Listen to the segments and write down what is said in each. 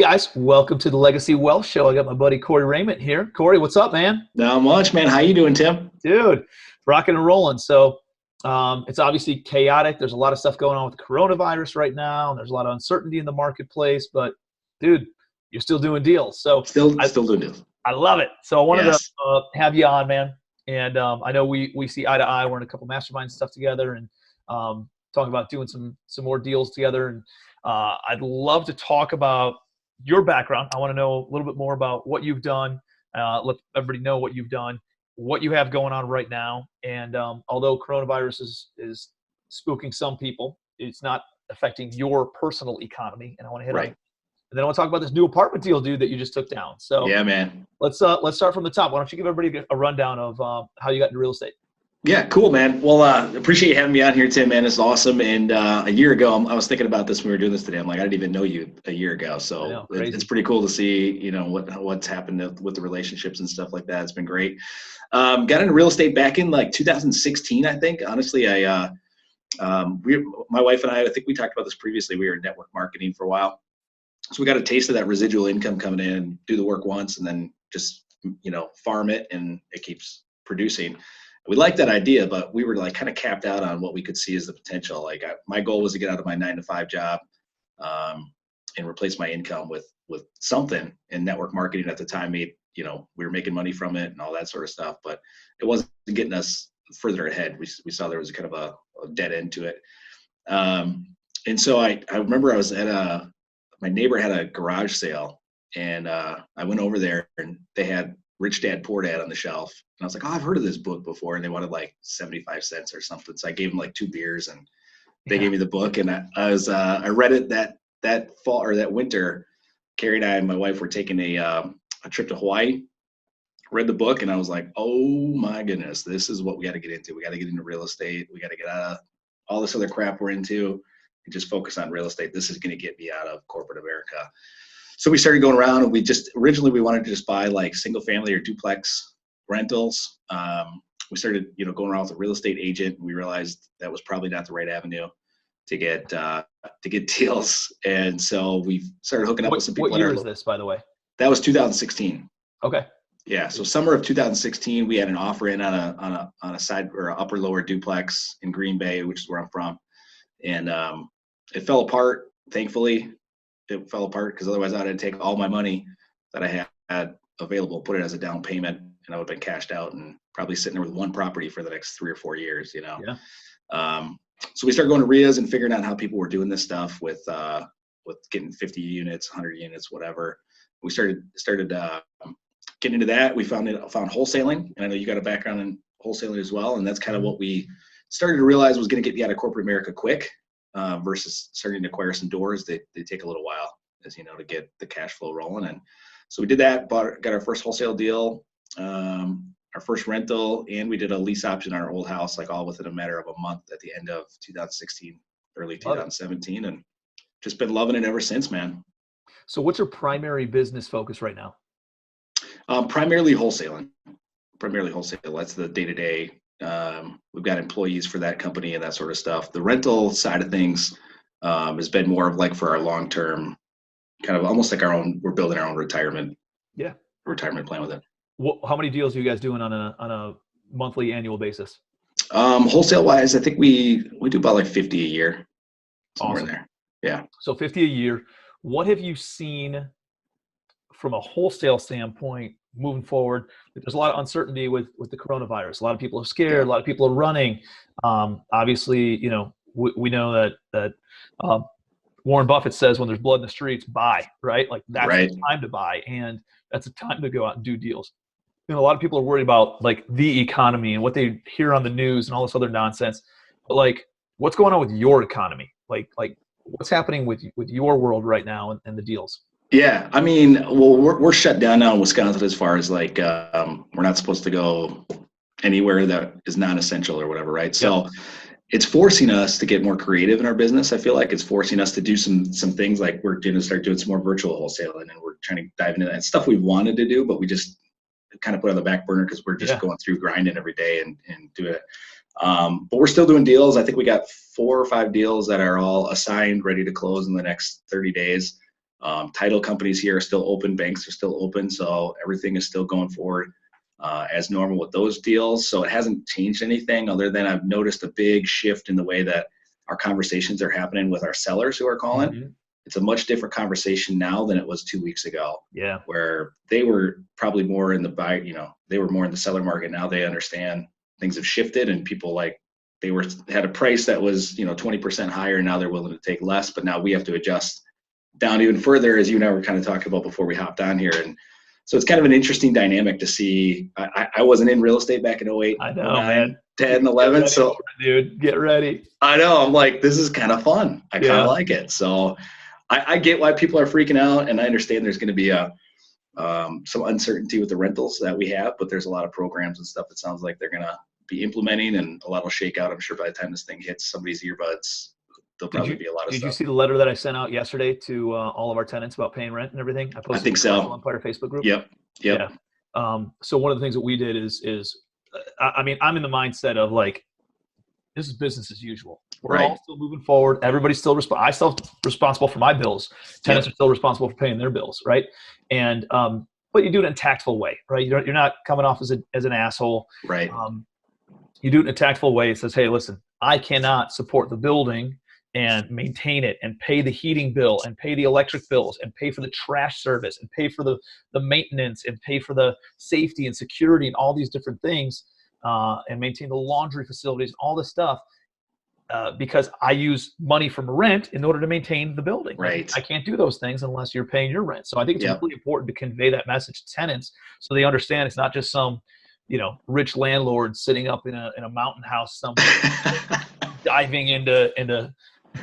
guys, welcome to the Legacy Wealth Show. I got my buddy Corey Reyment here. Corey, what's up, man? Not much, man. How you doing, Tim? Dude, rocking and rolling. So it's obviously chaotic. There's a lot of stuff going on with the coronavirus right now, and there's a lot of uncertainty in the marketplace. But, dude, you're still doing deals. So Still doing deals. I love it. So I wanted Yes. to have you on, man. And I know we see eye to eye. We're in a couple Masterminds stuff together, and talking about doing some more deals together. And I'd love to talk about your background. I want to know a little bit more about what you've done. Let everybody know what you've done, what you have going on right now. And although coronavirus is spooking some people, it's not affecting your personal economy. And I want to hit on. And then I want to talk about this new apartment deal, dude, that you just took down. So yeah, man. Let's start from the top. Why don't you give everybody a rundown of how you got into real estate? Yeah, cool, man. Well, appreciate you having me on here, Tim, man. It's awesome. And a year ago, I was thinking about this when we were doing this today. I'm like, I didn't even know you a year ago. So it's pretty cool to see, what's happened with the relationships and stuff like that. It's been great. Got into real estate back in like 2016, I think. Honestly, my wife and I think we talked about this previously. We were in network marketing for a while. So we got a taste of that residual income coming in, do the work once, and then just, farm it, and it keeps producing. We liked that idea, but we were like kind of capped out on what we could see as the potential. Like my goal was to get out of my 9-to-5 job and replace my income with something. And network marketing at the time we were making money from it and all that sort of stuff, but it wasn't getting us further ahead. We saw there was kind of a dead end to it. And so I remember I was at my neighbor had a garage sale, and I went over there, and they had Rich Dad Poor Dad on the shelf. And I was like, oh, I've heard of this book before. And they wanted like 75 cents or something. So I gave them like 2 beers, and they gave me the book. And I read it that fall or that winter. Carrie and I and my wife were taking a trip to Hawaii, read the book, and I was like, oh my goodness, this is what we got to get into. We got to get into real estate. We got to get out of all this other crap we're into and just focus on real estate. This is going to get me out of corporate America. So we started going around, and originally we wanted to just buy like single family or duplex rentals. We started, going around with a real estate agent, and we realized that was probably not the right avenue to get deals. And so we started hooking up with some people. What year is this, by the way? That was 2016. Okay. Yeah. So summer of 2016, we had an offer in on a side or upper lower duplex in Green Bay, which is where I'm from. And it fell apart, thankfully. It fell apart because otherwise I'd take all my money that I had available, put it as a down payment, and I would have been cashed out and probably sitting there with one property for the next 3 or 4 years, Yeah. So we started going to RIAs and figuring out how people were doing this stuff with getting 50 units, 100 units, whatever. We started getting into that. We found wholesaling, and I know you got a background in wholesaling as well. And that's kind of what we started to realize was going to get you out of corporate America quick. Versus starting to acquire some doors, they take a little while, as you know, to get the cash flow rolling. And so we did that, got our first wholesale deal, our first rental, and we did a lease option on our old house, like all within a matter of a month at the end of 2016, early 2017, and just been loving it ever since, man. So what's your primary business focus right now? Primarily wholesaling. That's the day-to-day. We've got employees for that company and that sort of stuff. The rental side of things has been more of like for our long-term, kind of almost like we're building our own retirement plan with it. How many deals are you guys doing on a monthly, annual basis? Wholesale wise, I think we do about like 50 a year, somewhere in there. Yeah. So 50 a year. What have you seen from a wholesale standpoint moving forward? There's a lot of uncertainty with the coronavirus. A lot of people are scared. A lot of people are running. Obviously, we know that Warren Buffett says when there's blood in the streets, buy, right? Like that's the time to buy, and that's the time to go out and do deals. A lot of people are worried about like the economy and what they hear on the news and all this other nonsense. But like, what's going on with your economy? Like what's happening with your world right now and the deals? Yeah, I mean, well, we're shut down now in Wisconsin as far as like we're not supposed to go anywhere that is non-essential or whatever, right? So it's forcing us to get more creative in our business. I feel like it's forcing us to do some things, like we're going to start doing some more virtual wholesaling, and we're trying to dive into that stuff we've wanted to do, but we just kind of put on the back burner because we're just going through grinding every day and do it. But we're still doing deals. I think we got 4 or 5 deals that are all assigned, ready to close in the next 30 days. Title companies here are still open. Banks are still open. So everything is still going forward as normal with those deals. So it hasn't changed anything other than I've noticed a big shift in the way that our conversations are happening with our sellers who are calling. Mm-hmm. It's a much different conversation now than it was 2 weeks ago. Yeah. Where they were probably more in the buy, they were more in the seller market. Now they understand things have shifted and people had a price that was, 20% higher. Now they're willing to take less, but now we have to adjust down even further, as you and I were kind of talking about before we hopped on here. And so it's kind of an interesting dynamic to see. I wasn't in real estate back in 08, I know, 09, man. 10, 11. So dude, get ready. I know. I'm like, this is kind of fun. I kind of like it. So I get why people are freaking out, and I understand there's going to be some uncertainty with the rentals that we have, but there's a lot of programs and stuff that sounds like they're going to be implementing, and a lot will shake out. I'm sure by the time this thing hits somebody's earbuds, there'll probably be a lot of stuff. Did you see the letter that I sent out yesterday to all of our tenants about paying rent and everything? I think so. Empire Facebook group. Yep. Yeah. So one of the things that we did is I'm in the mindset of like, this is business as usual. We're all still moving forward. Everybody's still responsible for my bills. Tenants are still responsible for paying their bills, right? And but you do it in a tactful way, right? You're not coming off as an asshole, right? You do it in a tactful way. It says, hey, listen, I cannot support the building and maintain it and pay the heating bill and pay the electric bills and pay for the trash service and pay for the maintenance and pay for the safety and security and all these different things and maintain the laundry facilities and all this stuff because I use money from rent in order to maintain the building. Right. I can't do those things unless you're paying your rent. So I think it's really important to convey that message to tenants so they understand it's not just some, rich landlord sitting up in a mountain house somewhere diving into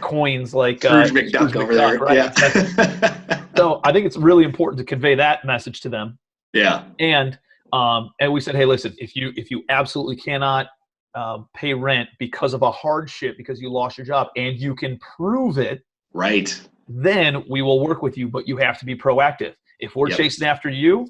coins like Scrooge McDuck over there. Right? Yeah. So I think it's really important to convey that message to them. Yeah. And we said, hey, listen, if you absolutely cannot pay rent because of a hardship, because you lost your job and you can prove it, right, then we will work with you, but you have to be proactive. If we're chasing after you,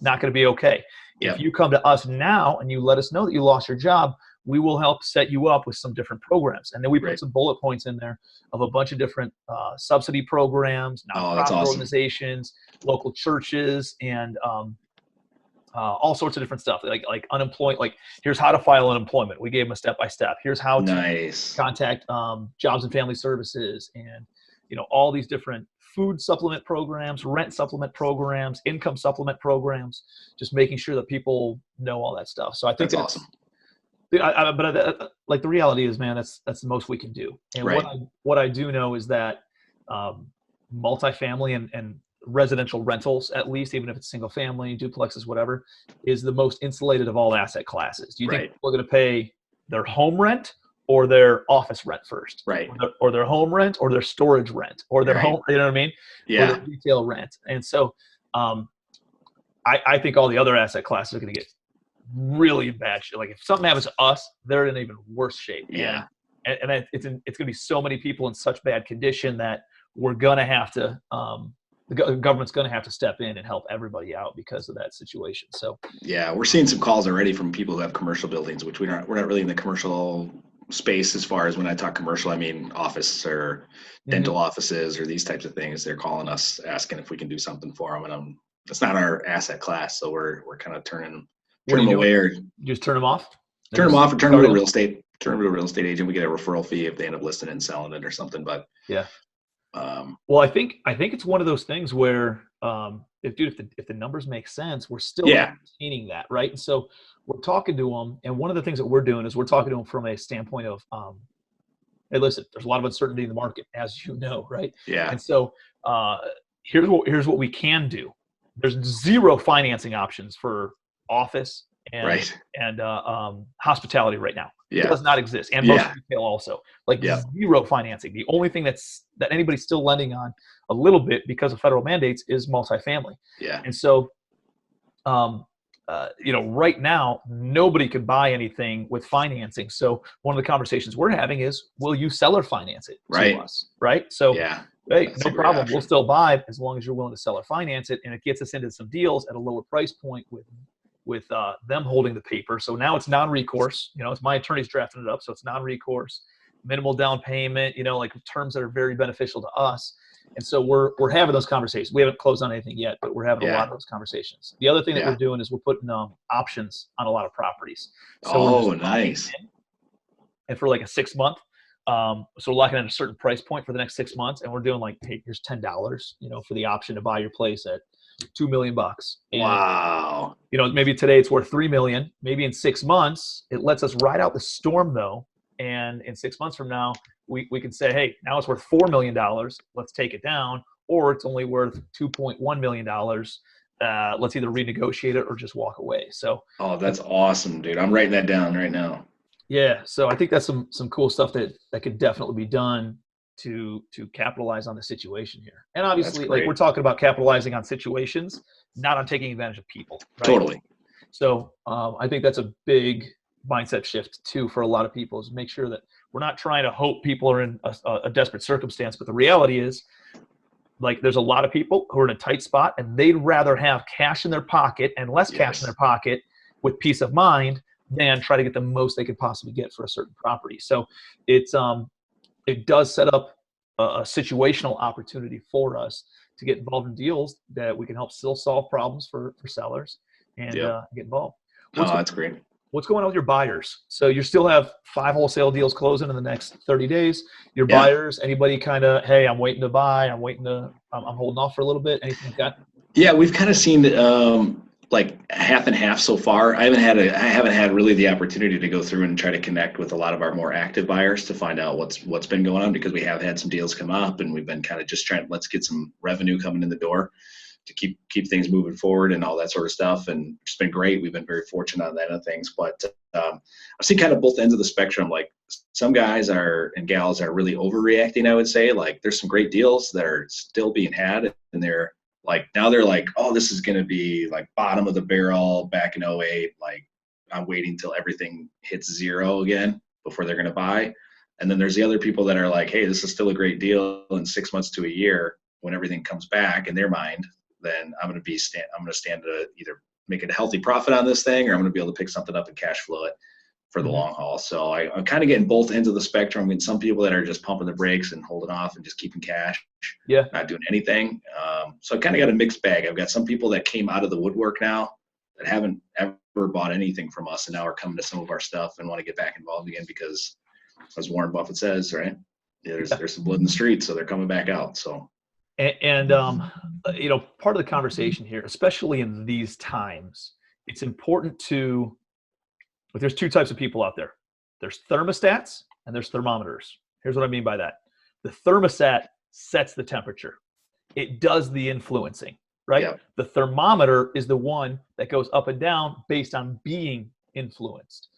not going to be okay. If you come to us now and you let us know that you lost your job, we will help set you up with some different programs. And then we put some bullet points in there of a bunch of different subsidy programs, nonprofit organizations, local churches, and all sorts of different stuff like unemployment. Like, here's how to file unemployment. We gave them a step-by-step. Here's how to contact Jobs and Family Services, and all these different food supplement programs, rent supplement programs, income supplement programs, just making sure that people know all that stuff. So I think that's awesome. But the reality is, man, that's the most we can do. And what I do know is that multifamily and residential rentals, at least, even if it's single family, duplexes, whatever, is the most insulated of all asset classes. Do you think people are going to pay their home rent or their office rent first? Right. Or their home rent or their storage rent or their home, you know what I mean? Yeah. Or their retail rent. And so I think all the other asset classes are going to get really bad shit. Like, if something happens to us, they're in even worse shape. Yeah. And it's going to be so many people in such bad condition that we're going to have to, the government's going to have to step in and help everybody out because of that situation. So yeah, we're seeing some calls already from people who have commercial buildings, which we're not really in the commercial space. As far as when I talk commercial, I mean office or dental offices or these types of things. They're calling us asking if we can do something for them, and that's not our asset class. So we're kind of turn them away, or just turn them off. Turn them off, or turn them to a real estate. Turn them to a real estate agent. We get a referral fee if they end up listing it and selling it or something. But yeah. Well, I think it's one of those things where if the numbers make sense, we're still maintaining that, right? And so we're talking to them, and one of the things that we're doing is we're talking to them from a standpoint of, hey, listen, there's a lot of uncertainty in the market, as you know, right? Yeah. And so here's what we can do. There's zero financing options for office and hospitality right now. Yeah. It does not exist. And most retail also. Like zero financing. The only thing that anybody's still lending on a little bit because of federal mandates is multifamily. Yeah. And so, right now, nobody can buy anything with financing. So one of the conversations we're having is, will you seller finance it to us? Right. So hey, no problem. We'll still buy as long as you're willing to seller finance it. And it gets us into some deals at a lower price point with them holding the paper. So now it's non-recourse, it's my attorneys drafting it up. So it's non-recourse, minimal down payment, like terms that are very beneficial to us. And so we're having those conversations. We haven't closed on anything yet, but we're having a lot of those conversations. The other thing that we're doing is we're putting options on a lot of properties. So we're just nice. And for like a 6 month, so we're locking in a certain price point for the next 6 months, and we're doing like, hey, here's $10, for the option to buy your place at $2 million. And, wow. Maybe today it's worth $3 million. Maybe in 6 months, it lets us ride out the storm though. And in 6 months from now, we can say, hey, now it's worth $4 million. Let's take it down. Or it's only worth $2.1 million. Let's either renegotiate it or just walk away. So, oh, that's awesome, dude. I'm writing that down right now. Yeah. So I think that's some cool stuff that could definitely be done to capitalize on the situation here. And obviously, like, we're talking about capitalizing on situations, not on taking advantage of people. Right? Totally. So I think that's a big mindset shift too for a lot of people, is make sure that we're not trying to hope people are in a desperate circumstance. But the reality is, like, there's a lot of people who are in a tight spot and they'd rather have cash in their pocket and less cash in their pocket with peace of mind than try to get the most they could possibly get for a certain property. So it does set up a situational opportunity for us to get involved in deals that we can help still solve problems for sellers and get involved. That's great. What's going on with your buyers? So you still have 5 wholesale deals closing in the next 30 days. Your buyers, anybody kind of, hey, I'm waiting to buy, I'm holding off for a little bit, anything like that? Yeah, we've kind of seen like half and half so far. I haven't had really the opportunity to go through and try to connect with a lot of our more active buyers to find out what's been going on, because we have had some deals come up and we've been kind of just trying, let's get some revenue coming in the door to keep things moving forward and all that sort of stuff. And it's been great. We've been very fortunate on that end of things. But I've seen kind of both ends of the spectrum. Like, some guys and gals are really overreacting, I would say. Like, there's some great deals that are still being had, and they're like, oh, this is going to be like bottom of the barrel back in 2008. Like, I'm waiting till everything hits zero again before they're going to buy. And then there's the other people that are like, hey, this is still a great deal in 6 months to a year. When everything comes back in their mind, then I'm going to stand to either make a healthy profit on this thing, or I'm going to be able to pick something up and cash flow it for the long haul. So I'm kind of getting both ends of the spectrum. I mean, some people that are just pumping the brakes and holding off and just keeping cash, not doing anything. So I kind of got a mixed bag. I've got some people that came out of the woodwork now that haven't ever bought anything from us, and now are coming to some of our stuff and want to get back involved again, because, as Warren Buffett says, right, there's some blood in the streets, so they're coming back out. So. And part of the conversation here, especially in these times, it's important but there's 2 types of people out there. There's thermostats and there's thermometers. Here's what I mean by that. The thermostat sets the temperature. It does the influencing, right? Yep. The thermometer is the one that goes up and down based on being influenced.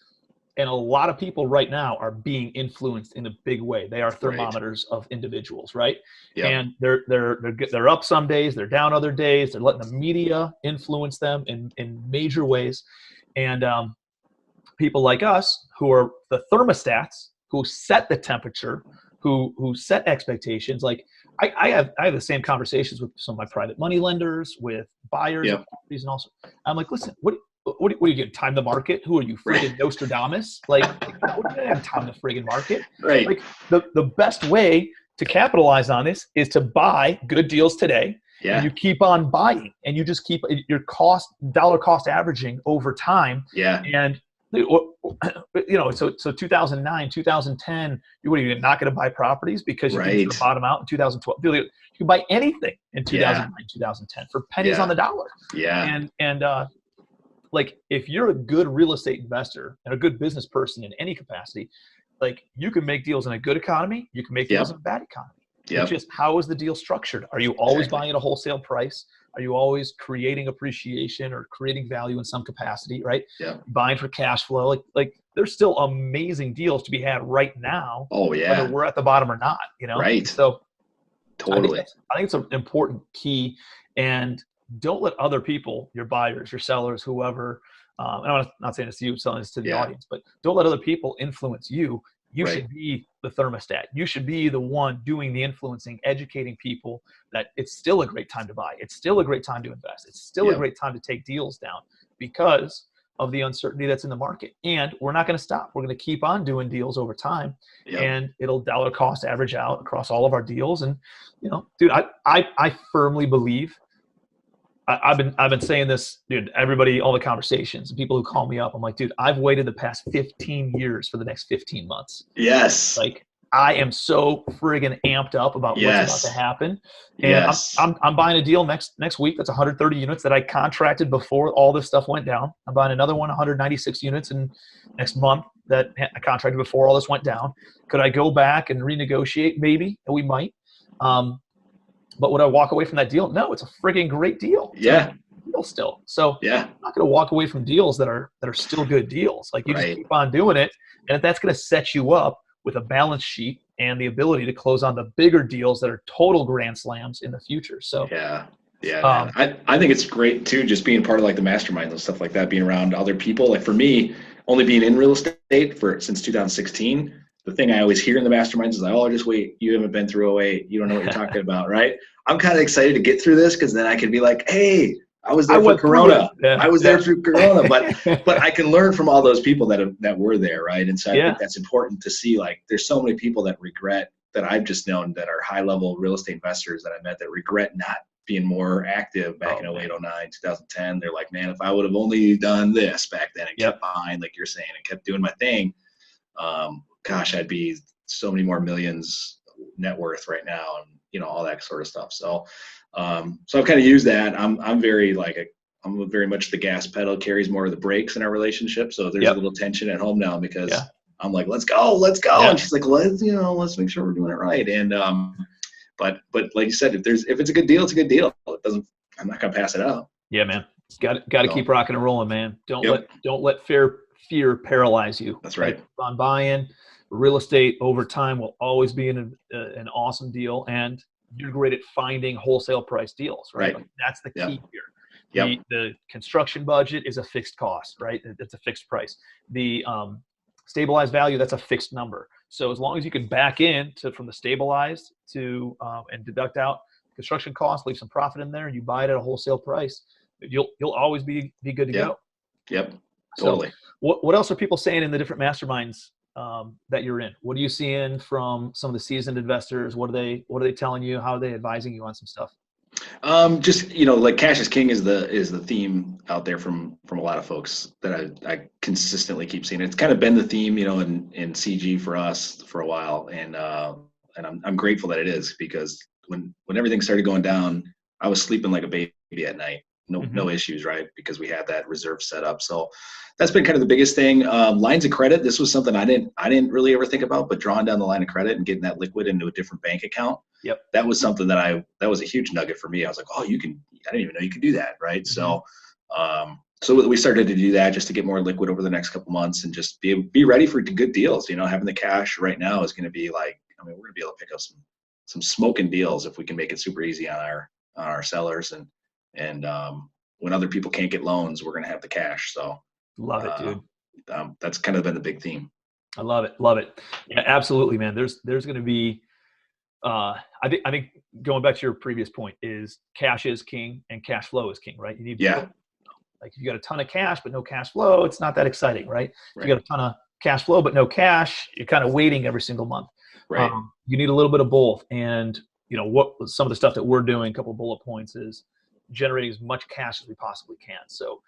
And a lot of people right now are being influenced in a big way. They are thermometers of individuals, right? Yep. And they're up some days, they're down other days. They're letting the media influence them in major ways. And people like us, who are the thermostats, who set the temperature, who set expectations. Like, I have the same conversations with some of my private money lenders, with buyers of properties, and also I'm like, listen, what are you getting? Time the market? Who are you, friggin' Nostradamus? Like, what do you have time the friggin' market? Right. Like, the best way to capitalize on this is to buy good deals today. Yeah. And you keep on buying, and you just keep your dollar cost averaging over time. Yeah. And so 2009, 2010, you're not going to buy properties because you think it's going to bottom out in 2012. You can buy anything in 2009, 2010 for pennies on the dollar. Yeah. And like, if you're a good real estate investor and a good business person in any capacity, like, you can make deals in a good economy, you can make deals in a bad economy. It's just, how is the deal structured? Are you always buying at a wholesale price? Are you always creating appreciation or creating value in some capacity, right? Yeah. Buying for cash flow. Like there's still amazing deals to be had right now. Oh yeah. Whether we're at the bottom or not, Right. So totally. I think it's an important key, and don't let other people, your buyers, your sellers, whoever, and I'm not saying this to you, I'm selling this to the audience, but don't let other people influence you. You should be the thermostat. You should be the one doing the influencing, educating people that it's still a great time to buy. It's still a great time to invest. It's still a great time to take deals down, because of the uncertainty that's in the market. And we're not going to stop. We're going to keep on doing deals over time, and it'll dollar cost average out across all of our deals. And, dude, I firmly believe, I've been saying this, dude, everybody, all the conversations and people who call me up, I'm like, dude, I've waited the past 15 years for the next 15 months. Yes. Like, I am so friggin' amped up about what's about to happen. And I'm buying a deal next week that's 130 units that I contracted before all this stuff went down. I'm buying another one, 196 units in next month that I contracted before all this went down. Could I go back and renegotiate? Maybe, and we might. But would I walk away from that deal? No, it's a friggin' great deal. It's deal still. So I'm not going to walk away from deals that are still good deals. Like, you just keep on doing it. And if that's going to set you up with a balance sheet and the ability to close on the bigger deals that are total grand slams in the future. So I think it's great too, just being part of like the masterminds and stuff like that, being around other people. Like for me, only being in real estate since 2016, the thing I always hear in the masterminds is like, oh, just wait, you haven't been through 08, you don't know what you're talking about, right? I'm kind of excited to get through this, because then I can be like, hey, I was there for Corona. I was there through Corona, but I can learn from all those people that were there, right? And so I think that's important to see. Like, there's so many people that regret, that I've just known, that are high-level real estate investors that I met, that regret not being more active back in 08, 09, 2010. They're like, man, if I would have only done this back then and kept buying, like you're saying, and kept doing my thing, gosh, I'd be so many more millions net worth right now, and all that sort of stuff. So I've kind of used that. I'm very much the gas pedal carries more of the brakes in our relationship. So there's a little tension at home now, because I'm like, let's go. And she's like, let's make sure we're doing it right. And, but like you said, if it's a good deal, it's a good deal. I'm not going to pass it up. Yeah, man. Got to keep rocking and rolling, man. Don't let fear paralyze you. That's right. Keep on buying. Real estate over time will always be an awesome deal, and you're great at finding wholesale price deals, right? Like, that's the key here. The construction budget is a fixed cost, right? It's a fixed price. The stabilized value, that's a fixed number. So as long as you can back in from the stabilized to and deduct out construction costs, leave some profit in there, and you buy it at a wholesale price, you'll always be good to go. Yep. Totally. So what else are people saying in the different masterminds that you're in? What are you seeing from some of the seasoned investors? What are they telling you? How are they advising you on some stuff? Just, like cash is king is the theme out there from a lot of folks that I consistently keep seeing. It's kind of been the theme, in CG for us for a while. And I'm grateful that it is, because when everything started going down, I was sleeping like a baby at night. No issues, right? Because we had that reserve set up. So that's been kind of the biggest thing. Lines of credit. This was something I didn't really ever think about, but drawing down the line of credit and getting that liquid into a different bank account. Yep. That was something that was a huge nugget for me. I was like, oh, I didn't even know you could do that. Right. So we started to do that just to get more liquid over the next couple months, and just be ready for good deals. Having the cash right now is going to be like, we're going to be able to pick up some smoking deals if we can make it super easy on our sellers. And when other people can't get loans, we're going to have the cash. So love it, dude. That's kind of been the big theme. I love it. Yeah, absolutely, man. There's going to be, I think going back to your previous point, is cash is king and cash flow is king, right? You need like, if you got a ton of cash but no cash flow, it's not that exciting, right? If you got a ton of cash flow but no cash, you're kind of waiting every single month. Right. You need a little bit of both. And what some of the stuff that we're doing, a couple of bullet points, is generating as much cash as we possibly can. So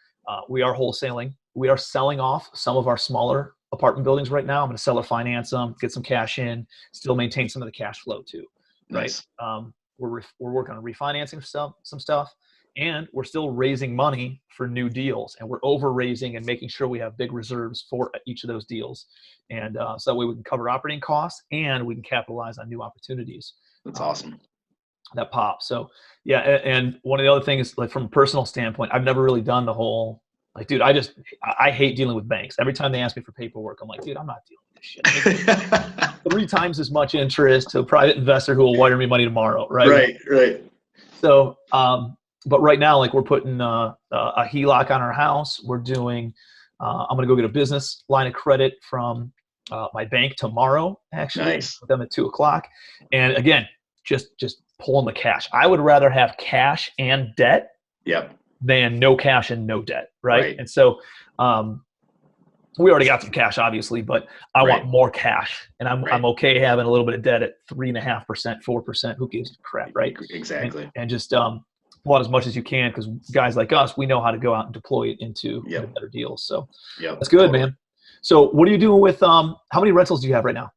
we are wholesaling. We are selling off some of our smaller apartment buildings right now. I'm going to seller finance them, get some cash in, still maintain some of the cash flow too. Nice. Right. We're working on refinancing some stuff, and we're still raising money for new deals, and we're over raising and making sure we have big reserves for each of those deals. And so that way we can cover operating costs and we can capitalize on new opportunities. That's awesome. That pop. So yeah. And one of the other things, like from a personal standpoint, I've never really done the whole, like, dude, I hate dealing with banks. Every time they ask me for paperwork, I'm like, dude, I'm not dealing with this shit. 3 times as much interest to a private investor who will wire me money tomorrow. Right. Right. So, but right now, like, we're putting a HELOC on our house. We're doing, I'm going to go get a business line of credit from my bank tomorrow, actually. Nice. With them at 2:00. And again, just pulling the cash. I would rather have cash and debt than no cash and no debt, right? Right. And so we already got some cash, obviously, but I Right. want more cash, and I'm Right. okay having a little bit of debt at 3.5%, 4%. Who gives a crap, right? Exactly. And just pull out as much as you can, because guys like us, we know how to go out and deploy it into better deals. So that's good, man. So what are you doing with how many rentals do you have right now?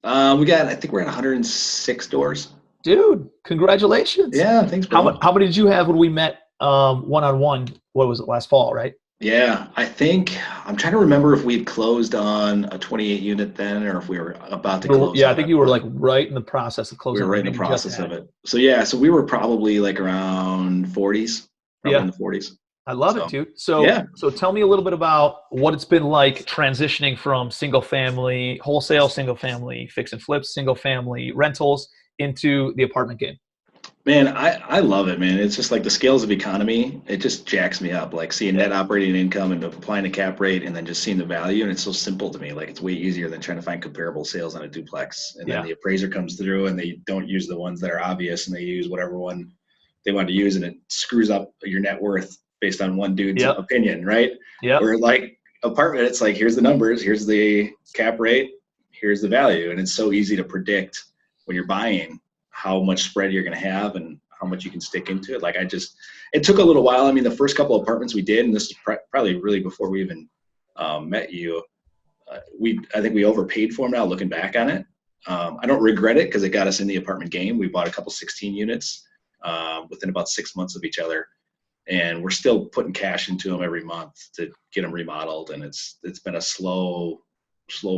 I think we're at 106 doors. Dude, congratulations. Yeah, thanks, bro. How many did you have when we met one-on-one? What was it, last fall, right? Yeah, I'm trying to remember if we'd closed on a 28 unit then, or if we were about to close. Yeah, I think you were like right in the process of closing. We were right in the process of it. So we were probably like around 40s, probably in the 40s. I love it, dude. So tell me a little bit about what it's been like transitioning from single family, wholesale, single family, fix and flips, single family rentals into the apartment game. Man, I love it, man. It's just like the scales of economy. It just jacks me up. Like seeing net operating income and applying a cap rate and then just seeing the value. And it's so simple to me. Like it's way easier than trying to find comparable sales on a duplex. And then the appraiser comes through and they don't use the ones that are obvious and they use whatever one they want to use, and it screws up your net worth based on one dude's opinion, right? Yeah. Or like apartment, it's like, here's the numbers, here's the cap rate, here's the value. And it's so easy to predict when you're buying how much spread you're going to have and how much you can stick into it. Like it took a little while. I mean, the first couple of apartments we did, and this is probably really before we even met you, I think we overpaid for them now looking back on it. I don't regret it because it got us in the apartment game. We bought a couple 16 units within about 6 months of each other. And we're still putting cash into them every month to get them remodeled. And it's been a slow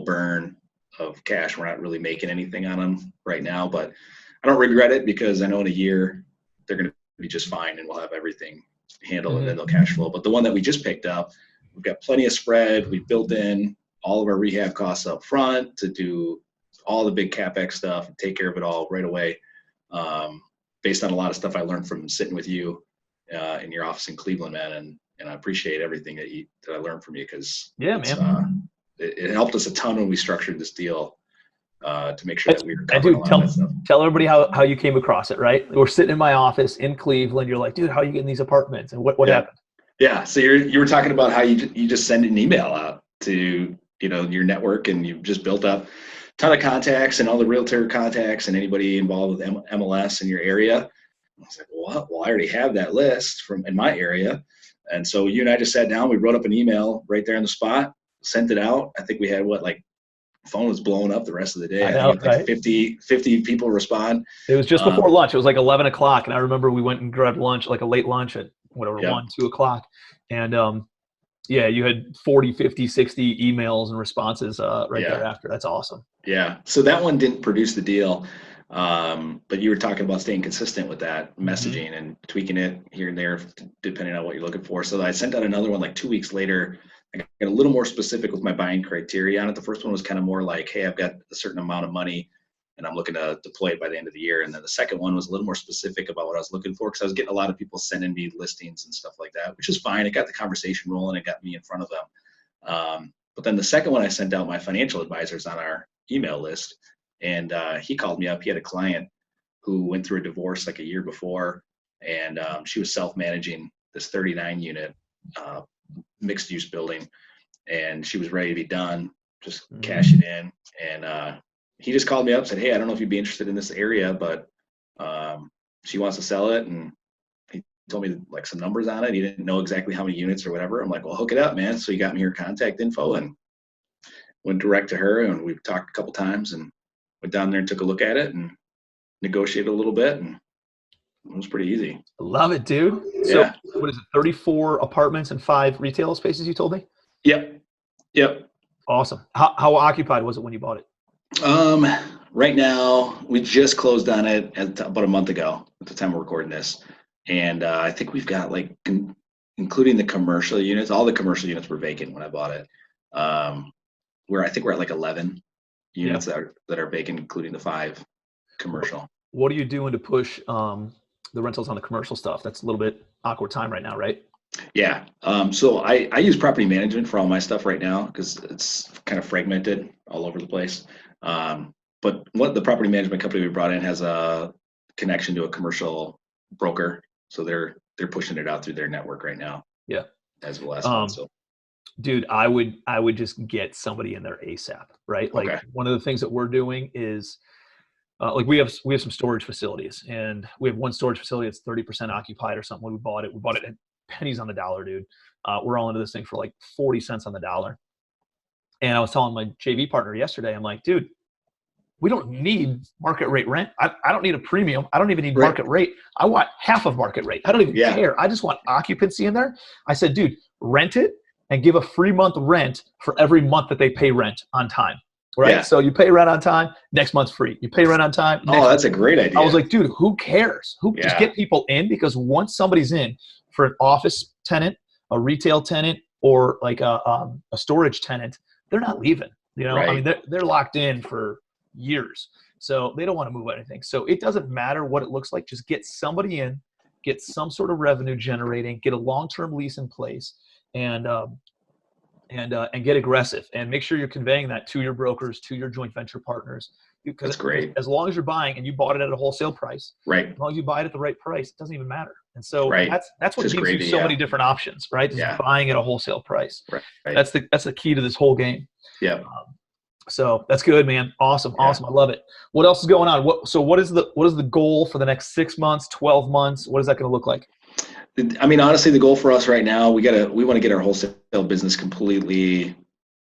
burn of cash. We're not really making anything on them right now, but I don't regret it because I know in a year they're going to be just fine and we'll have everything handled and then they'll cash flow. But the one that we just picked up, we've got plenty of spread. We built in all of our rehab costs up front to do all the big CapEx stuff and take care of it all right away. Based on a lot of stuff I learned from sitting with you in your office in Cleveland, man, and I appreciate everything that I learned from you because it helped us a ton when we structured this deal to make sure that we were covering a lot of that stuff. Tell everybody how you came across it, right? We're sitting in my office in Cleveland. You're like, dude, how are you getting these apartments? And what happened? Yeah, so you were talking about how you just send an email out to your network, and you've just built up a ton of contacts and all the realtor contacts and anybody involved with MLS in your area. I was like, well, I already have that list from in my area. And so you and I just sat down, we wrote up an email right there on the spot, sent it out. I think we had phone was blowing up the rest of the day. I think like 50 people respond. It was just before lunch. It was like 11 o'clock. And I remember we went and grabbed lunch, like a late lunch at 1, 2 o'clock. And you had 40, 50, 60 emails and responses thereafter. That's awesome. Yeah. So that one didn't produce the deal. But you were talking about staying consistent with that messaging and tweaking it here and there, depending on what you're looking for. So I sent out another one like 2 weeks later. I got a little more specific with my buying criteria on it. The first one was kind of more like, hey, I've got a certain amount of money and I'm looking to deploy it by the end of the year. And then the second one was a little more specific about what I was looking for, because I was getting a lot of people sending me listings and stuff like that, which is fine. It got the conversation rolling. It got me in front of them. But then the second one, I sent out my financial advisors on our email list. And he called me up. He had a client who went through a divorce like a year before, and she was self-managing this 39 unit mixed use building, and she was ready to be done, just cash it in. And he just called me up and said, hey, I don't know if you'd be interested in this area, but she wants to sell it. And he told me like some numbers on it. He didn't know exactly how many units or whatever. I'm like, well, hook it up, man. So he got me her contact info and went direct to her, and we talked a couple times and went down there and took a look at it and negotiated a little bit, and it was pretty easy. I love it, dude. Yeah. So what is it, 34 apartments and 5 retail spaces you told me? Yep. Awesome. How occupied was it when you bought it? Right now, we just closed on it about a month ago at the time we're recording this. And I think we've got including the commercial units, all the commercial units were vacant when I bought it. I think we're at like 11 units that are vacant, including the 5 commercial. What are you doing to push the rentals on the commercial stuff? That's a little bit awkward time right now, right? Yeah. So I use property management for all my stuff right now because it's kind of fragmented all over the place. But what the property management company we brought in has a connection to a commercial broker. So they're they're pushing it out through their network right now. Yeah. As the last one. So dude, I would just get somebody in there ASAP, right? Like one of the things that we're doing is like we have some storage facilities, and we have one storage facility that's 30% occupied or something. When we bought it at pennies on the dollar, dude. We're all into this thing for like 40 cents on the dollar. And I was telling my JV partner yesterday, I'm like, dude, we don't need market rate rent. I don't need a premium. I don't even need market rate. I want half of market rate. I don't even care. I just want occupancy in there. I said, dude, rent it and give a free month rent for every month that they pay rent on time. Right. Yeah. So you pay rent on time, next month's free. You pay rent on time. That's a great idea. I was like, dude, who cares? Just get people in, because once somebody's in for an office tenant, a retail tenant, or like a storage tenant, they're not leaving. You know, I mean, they're locked in for years, so they don't want to move anything. So it doesn't matter what it looks like. Just get somebody in, get some sort of revenue generating, get a long-term lease in place, and get aggressive, and make sure you're conveying that to your brokers, to your joint venture partners. Because that's great. As long as you're buying and you bought it at a wholesale price, right? As long as you buy it at the right price, it doesn't even matter. And so that's what gives you so many different options, right? Just buying at a wholesale price. Right. That's the key to this whole game. Yeah. So that's good, man. Awesome. I love it. What else is going on? What is the goal for the next 6 months, 12 months? What is that going to look like? I mean, honestly, the goal for us right now, we want to get our wholesale business completely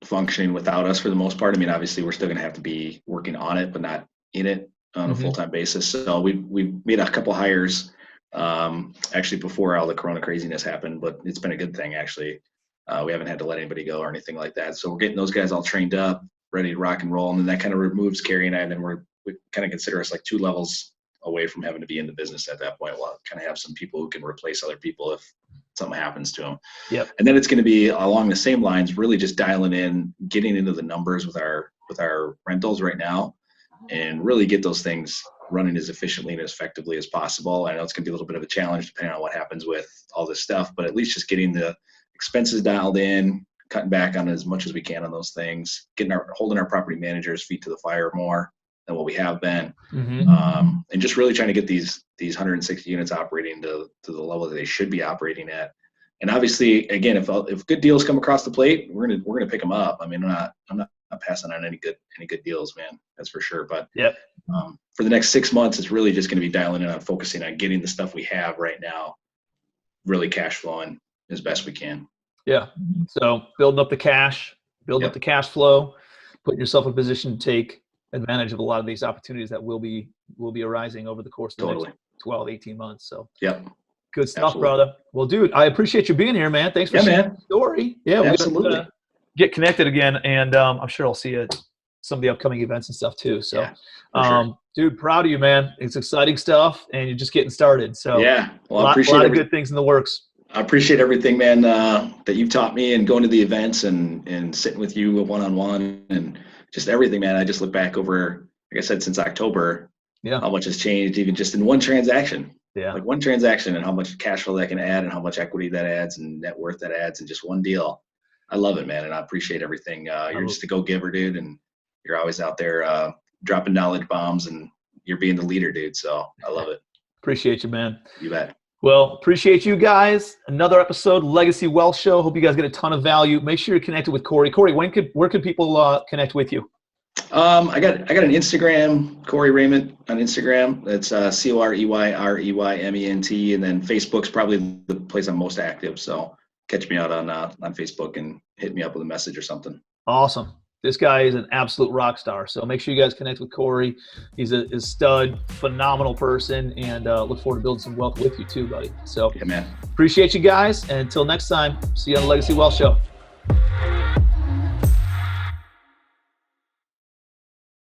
functioning without us for the most part. I mean, obviously, we're still going to have to be working on it, but not in it on a full-time basis. So we made a couple hires actually before all the Corona craziness happened, but it's been a good thing actually. We haven't had to let anybody go or anything like that. So we're getting those guys all trained up, ready to rock and roll, and then that kind of removes Carrie and I, and then we kind of consider us like 2 levels away from having to be in the business at that point. We'll kind of have some people who can replace other people if something happens to them. Yep. And then it's going to be along the same lines, really just dialing in, getting into the numbers with our rentals right now, and really get those things running as efficiently and as effectively as possible. I know it's going to be a little bit of a challenge depending on what happens with all this stuff, but at least just getting the expenses dialed in, cutting back on as much as we can on those things, holding our property managers' feet to the fire more than what we have been, and just really trying to get these 160 units operating to the level that they should be operating at. And obviously, again, if good deals come across the plate, we're gonna pick them up. I mean, I'm not passing on any good deals, man. That's for sure. But for the next 6 months, it's really just going to be dialing in on focusing on getting the stuff we have right now really cash flowing as best we can. Yeah. So building up the cash, up the cash flow, putting yourself in a position to take advantage of a lot of these opportunities that will be arising over the course of the next 12, 18 months. So good stuff, brother. Well, dude, I appreciate you being here, man. Thanks for sharing the story. Yeah, we're gonna get connected again, and I'm sure I'll see you at some of the upcoming events and stuff too. So, dude, proud of you, man. It's exciting stuff, and you're just getting started. So well, I appreciate a lot of good things in the works. I appreciate everything, man, that you've taught me, and going to the events and sitting with you one-on-one and just everything, man. I just look back over, like I said, since October, how much has changed even just in one transaction. Like one transaction, and how much cash flow that can add, and how much equity that adds, and net worth that adds, and just one deal. I love it, man, and I appreciate everything. You're just a go-giver, dude, and you're always out there dropping knowledge bombs, and you're being the leader, dude. So I love it. Appreciate you, man. You bet. Well, appreciate you guys. Another episode, Legacy Wealth Show. Hope you guys get a ton of value. Make sure you're connected with Corey. Corey, where could people connect with you? I got an Instagram, Corey Reyment on Instagram. That's COREYREYMENT, and then Facebook's probably the place I'm most active. So catch me out on Facebook and hit me up with a message or something. Awesome. This guy is an absolute rock star. So make sure you guys connect with Corey. He's a stud, phenomenal person, and look forward to building some wealth with you too, buddy. So man. Appreciate you guys. And until next time, see you on the Legacy Wealth Show.